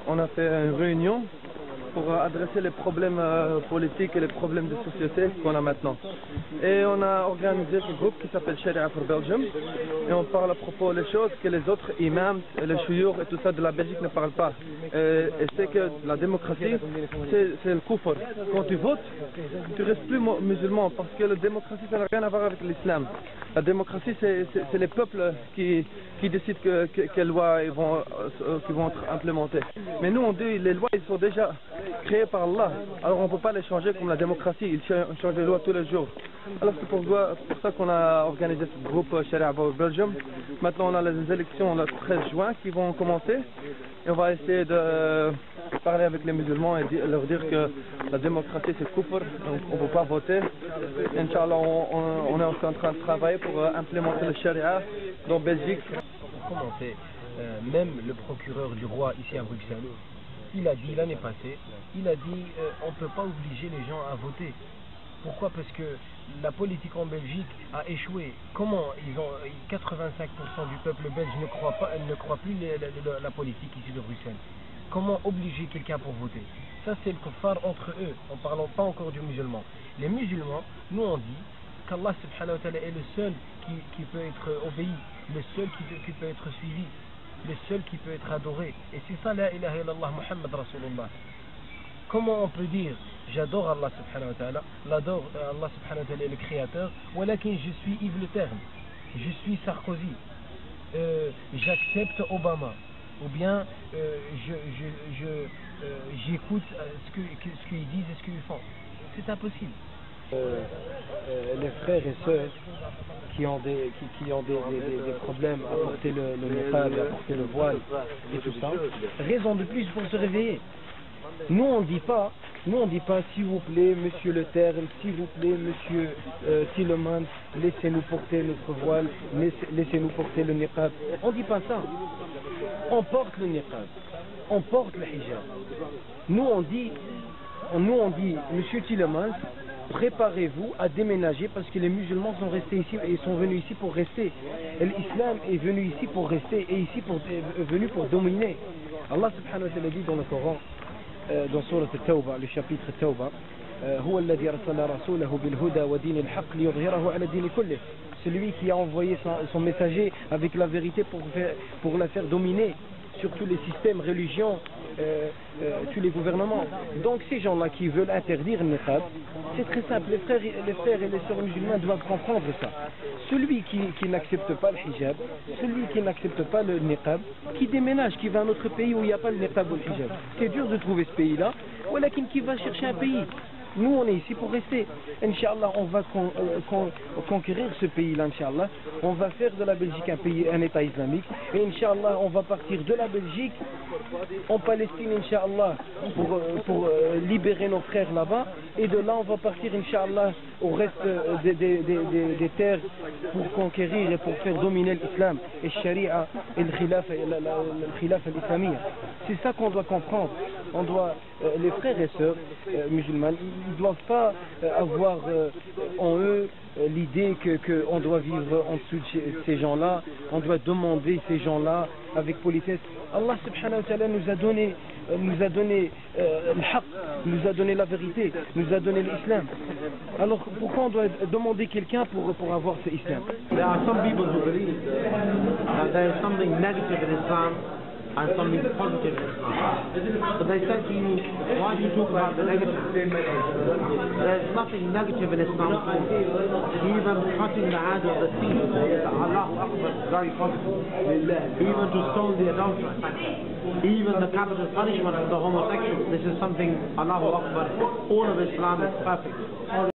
On a fait une réunion pour adresser les problèmes politiques et les problèmes de société qu'on a maintenant. Et on a organisé ce groupe qui s'appelle Sharia for Belgium. Et on parle à propos des choses que les autres imams, et les chouyours et tout ça de la Belgique ne parlent pas. Et c'est que la démocratie, c'est le kufr. Quand tu votes, tu restes plus musulman parce que la démocratie, ça n'a rien à voir avec l'islam. La démocratie, c'est les peuples qui décident quelles lois qui vont être implémentées. Mais nous, on dit les lois, ils sont déjà créées par Allah. Alors on ne peut pas les changer comme la démocratie. Ils changent les lois tous les jours. Alors c'est pour ça qu'on a organisé ce groupe Sharia for Belgium. Maintenant, on a les élections le 13 juin qui vont commencer. Et on va essayer de parler avec les musulmans et leur dire que la démocratie c'est kufr, donc on ne peut pas voter. Inch'Allah, on est aussi en train de travailler pour implémenter le sharia dans Belgique. Pour commencer, même le procureur du roi ici à Bruxelles, il a dit l'année passée, il a dit on ne peut pas obliger les gens à voter. Pourquoi? Parce que la politique en Belgique a échoué. Comment 85% du peuple belge ne croit plus la politique ici de Bruxelles. Comment obliger quelqu'un pour voter? Ça c'est le kuffar entre eux, en parlant pas encore du musulman. Les musulmans, nous on dit qu'Allah subhanahu wa ta'ala est le seul qui peut être obéi, le seul qui peut être suivi, le seul qui peut être adoré. Et c'est ça la ilaha illallah Muhammad Rasulullah. Comment on peut dire j'adore Allah subhanahu wa ta'ala, Allah subhanahu wa ta'ala est le créateur, walakin je suis Yves Le Terme, je suis Sarkozy, j'accepte Obama, ou bien j'écoute ce qu'ils disent et ce qu'ils font. C'est impossible. Les frères et sœurs qui ont des problèmes à porter le niqab, à porter le voile et tout ça, raison de plus pour se réveiller. Nous on dit pas s'il vous plaît monsieur Le Terme, s'il vous plaît monsieur Tillemans, laissez-nous porter notre voile, laissez-nous porter le niqab. On dit pas ça. On porte le niqab, on porte le hijab. Nous on dit monsieur Tillemans, préparez-vous à déménager parce que les musulmans sont restés ici et sont venus ici pour rester. Et l'islam est venu ici pour rester et ici venu pour dominer. Allah subhanahu wa ta'ala dit dans le Coran, dans Sourate At-Tawbah, le chapitre At-Tawbah, هو الذي أرسل رسوله بالهدى ودين الحق ليظهره على الدين كله. Celui qui a envoyé son messager avec la vérité pour la faire dominer sur tous les systèmes, religions, tous les gouvernements. Donc ces gens-là qui veulent interdire le niqab, c'est très simple. Les frères et les sœurs musulmans doivent comprendre ça. Celui qui n'accepte pas le hijab, celui qui n'accepte pas le niqab, qui déménage, qui va à un autre pays où il n'y a pas le niqab ou le hijab. C'est dur de trouver ce pays-là, ou qui va chercher un pays. Nous on est ici pour rester. Inch'Allah, on va conquérir ce pays-là, Inch'Allah. On va faire de la Belgique un État islamique. Et Inch'Allah, on va partir de la Belgique en Palestine, Inch'Allah, pour libérer nos frères là-bas. Et de là, on va partir, Inch'Allah, au reste des terres pour conquérir et pour faire dominer l'islam, et le sharia, et le khilaf al-islamiyya. C'est ça qu'on doit comprendre. Les frères et sœurs musulmans, ils ne doivent pas avoir en eux l'idée qu'on doit vivre en dessous de ces gens-là, on doit demander ces gens-là avec politesse. Allah subhanahu wa ta'ala nous a donné le haqq, nous a donné la vérité, nous a donné l'islam. Alors pourquoi on doit demander quelqu'un pour avoir ce islam? There are some people who believe that there is something negative in Islam and something positive in Islam. But they said to you, why do you talk about the negative? There's nothing negative in Islam. Even cutting the hand of the thief, Allahu Akbar, is very positive. Even to stone the adulteress, even the capital punishment of the homosexual, this is something, Allahu Akbar, all of Islam is perfect.